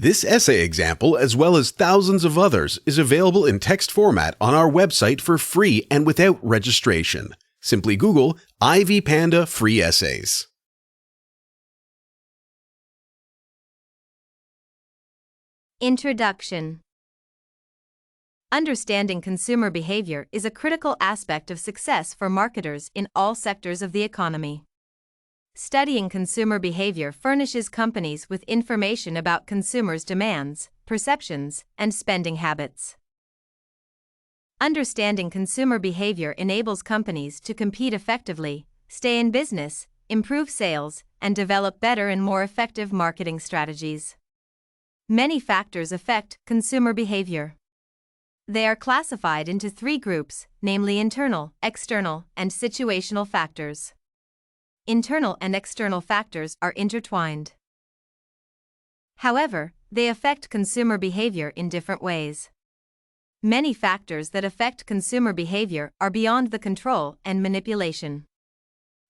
This essay example, as well as thousands of others, is available in text format on our website for free and without registration. Simply Google Ivy Panda Free Essays. Introduction. Understanding consumer behavior is a critical aspect of success for marketers in all sectors of the economy. Studying consumer behavior furnishes companies with information about consumers' demands, perceptions, and spending habits. Understanding consumer behavior enables companies to compete effectively, stay in business, improve sales, and develop better and more effective marketing strategies. Many factors affect consumer behavior. They are classified into three groups, namely internal, external, and situational factors. Internal and external factors are intertwined. However, they affect consumer behavior in different ways. Many factors that affect consumer behavior are beyond the control and manipulation.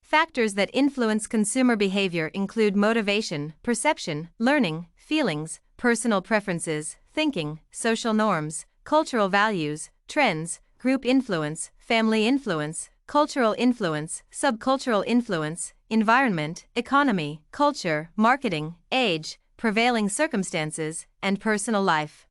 Factors that influence consumer behavior include motivation, perception, learning, feelings, personal preferences, thinking, social norms, cultural values, trends, group influence, family influence, cultural influence, subcultural influence, environment, economy, culture, marketing, age, prevailing circumstances, and personal life.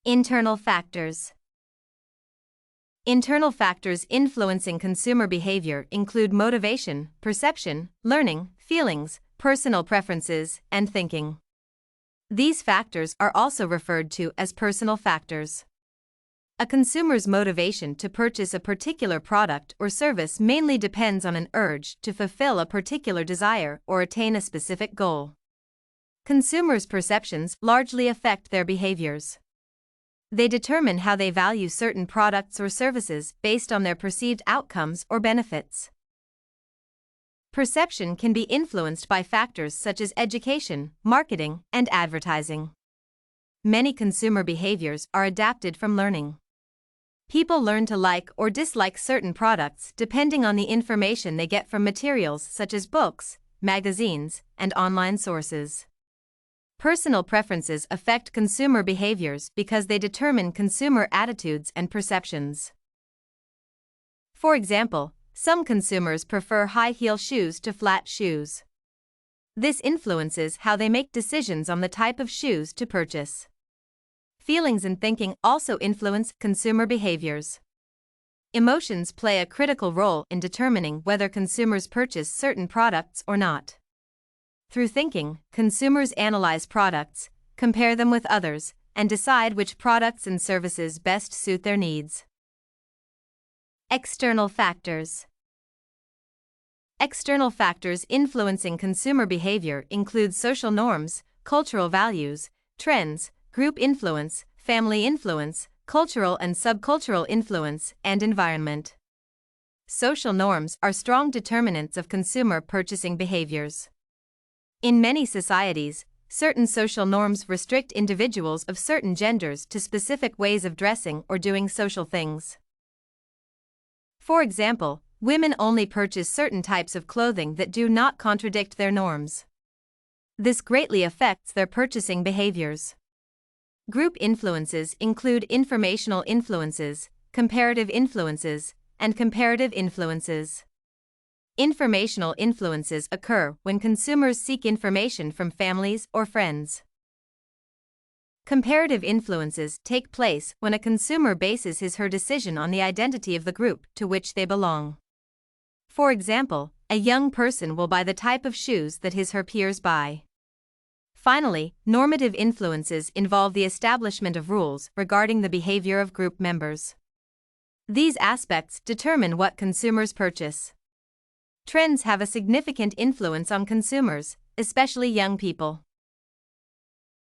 Internal factors. Internal factors influencing consumer behavior include motivation, perception, learning, feelings, personal preferences, and thinking. These factors are also referred to as personal factors. A consumer's motivation to purchase a particular product or service mainly depends on an urge to fulfill a particular desire or attain a specific goal. Consumers' perceptions largely affect their behaviors. They determine how they value certain products or services based on their perceived outcomes or benefits. Perception can be influenced by factors such as education, marketing, and advertising. Many consumer behaviors are adapted from learning. People learn to like or dislike certain products depending on the information they get from materials such as books, magazines, and online sources. Personal preferences affect consumer behaviors because they determine consumer attitudes and perceptions. For example, some consumers prefer high-heel shoes to flat shoes. This influences how they make decisions on the type of shoes to purchase. Feelings and thinking also influence consumer behaviors. Emotions play a critical role in determining whether consumers purchase certain products or not. Through thinking, consumers analyze products, compare them with others, and decide which products and services best suit their needs. External factors. External factors influencing consumer behavior include social norms, cultural values, trends, group influence, family influence, cultural and subcultural influence, and environment. Social norms are strong determinants of consumer purchasing behaviors. In many societies, certain social norms restrict individuals of certain genders to specific ways of dressing or doing social things. For example, women only purchase certain types of clothing that do not contradict their norms. This greatly affects their purchasing behaviors. Group influences include informational influences, comparative influences, and comparative influences. Informational influences occur when consumers seek information from families or friends. Comparative influences take place when a consumer bases his/her decision on the identity of the group to which they belong. For example, a young person will buy the type of shoes that his/her peers buy. Finally, normative influences involve the establishment of rules regarding the behavior of group members. These aspects determine what consumers purchase. Trends have a significant influence on consumers, especially young people.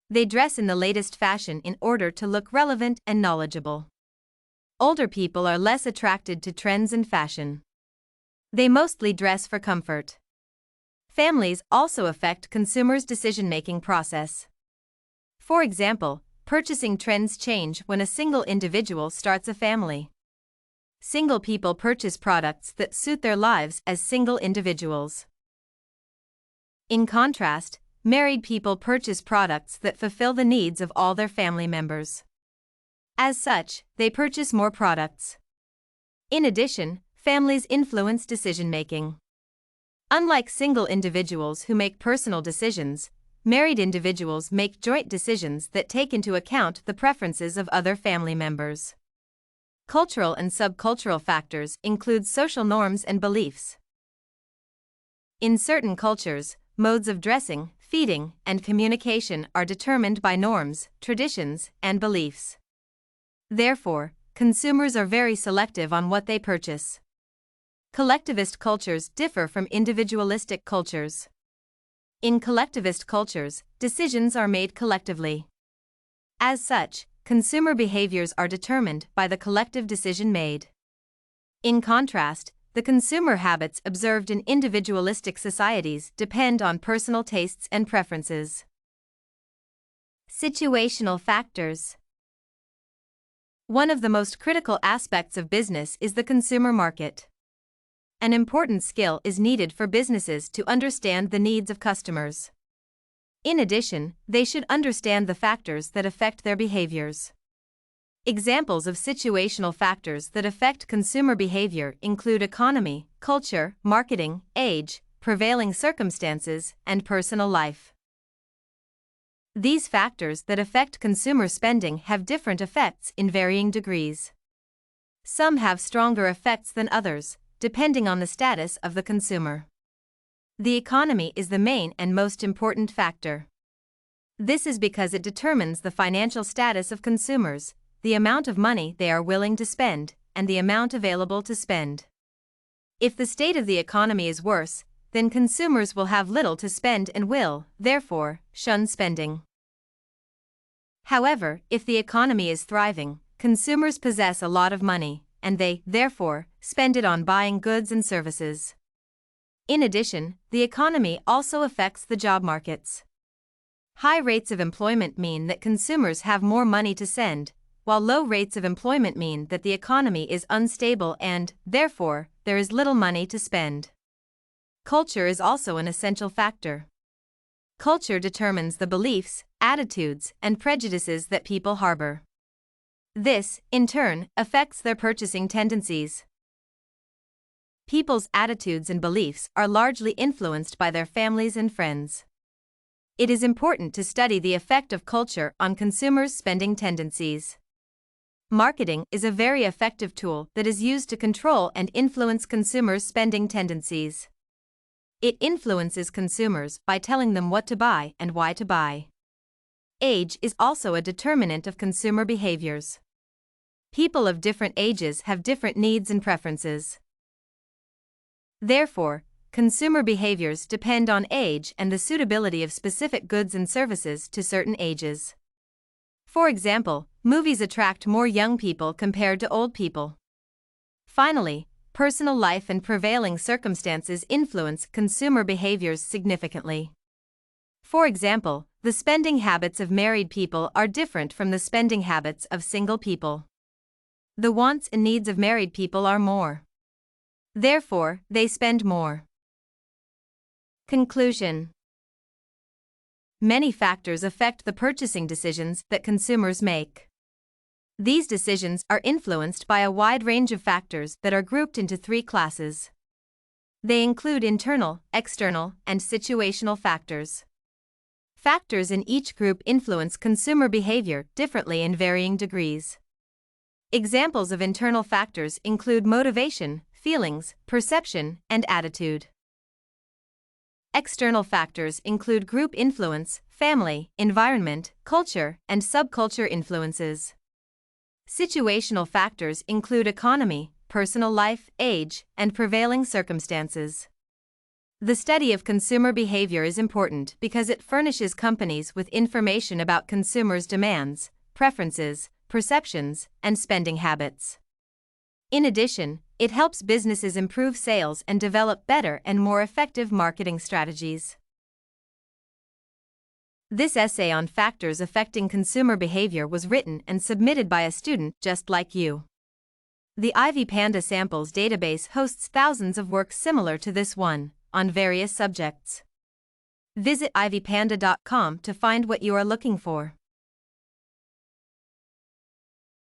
They dress in the latest fashion in order to look relevant and knowledgeable. Older people are less attracted to trends and fashion. They mostly dress for comfort. Families also affect consumers' decision-making process. For example, purchasing trends change when a single individual starts a family. Single people purchase products that suit their lives as single individuals. In contrast, married people purchase products that fulfill the needs of all their family members. As such, they purchase more products. In addition, families influence decision-making. Unlike single individuals who make personal decisions, married individuals make joint decisions that take into account the preferences of other family members. Cultural and subcultural factors include social norms and beliefs. In certain cultures, modes of dressing, feeding, and communication are determined by norms, traditions, and beliefs. Therefore, consumers are very selective on what they purchase. Collectivist cultures differ from individualistic cultures. In collectivist cultures, decisions are made collectively. As such, consumer behaviors are determined by the collective decision made. In contrast, the consumer habits observed in individualistic societies depend on personal tastes and preferences. Situational factors. One of the most critical aspects of business is the consumer market. An important skill is needed for businesses to understand the needs of customers. In addition, they should understand the factors that affect their behaviors. Examples of situational factors that affect consumer behavior include economy, culture, marketing, age, prevailing circumstances, and personal life. These factors that affect consumer spending have different effects in varying degrees. Some have stronger effects than others, depending on the status of the consumer. The economy is the main and most important factor. This is because it determines the financial status of consumers, the amount of money they are willing to spend, and the amount available to spend. If the state of the economy is worse, then consumers will have little to spend and will, therefore, shun spending. However, if the economy is thriving, consumers possess a lot of money, and they, therefore, spend it on buying goods and services. In addition, the economy also affects the job markets. High rates of employment mean that consumers have more money to spend, while low rates of employment mean that the economy is unstable and, therefore, there is little money to spend. Culture is also an essential factor. Culture determines the beliefs, attitudes, and prejudices that people harbor. This, in turn, affects their purchasing tendencies. People's attitudes and beliefs are largely influenced by their families and friends. It is important to study the effect of culture on consumers' spending tendencies. Marketing is a very effective tool that is used to control and influence consumers' spending tendencies. It influences consumers by telling them what to buy and why to buy. Age is also a determinant of consumer behaviors. People of different ages have different needs and preferences. Therefore, consumer behaviors depend on age and the suitability of specific goods and services to certain ages. For example, movies attract more young people compared to old people. Finally, personal life and prevailing circumstances influence consumer behaviors significantly. For example, the spending habits of married people are different from the spending habits of single people. The wants and needs of married people are more. Therefore, they spend more. Conclusion. Many factors affect the purchasing decisions that consumers make. These decisions are influenced by a wide range of factors that are grouped into three classes. They include internal, external, and situational factors. Factors in each group influence consumer behavior differently in varying degrees. Examples of internal factors include motivation, feelings, perception, and attitude. External factors include group influence, family, environment, culture, and subculture influences. Situational factors include economy, personal life, age, and prevailing circumstances. The study of consumer behavior is important because it furnishes companies with information about consumers' demands, preferences, perceptions, and spending habits. In addition, it helps businesses improve sales and develop better and more effective marketing strategies. This essay on factors affecting consumer behavior was written and submitted by a student just like you. The IVPanda Samples database hosts thousands of works similar to this one, on various subjects. Visit ivypanda.com to find what you are looking for.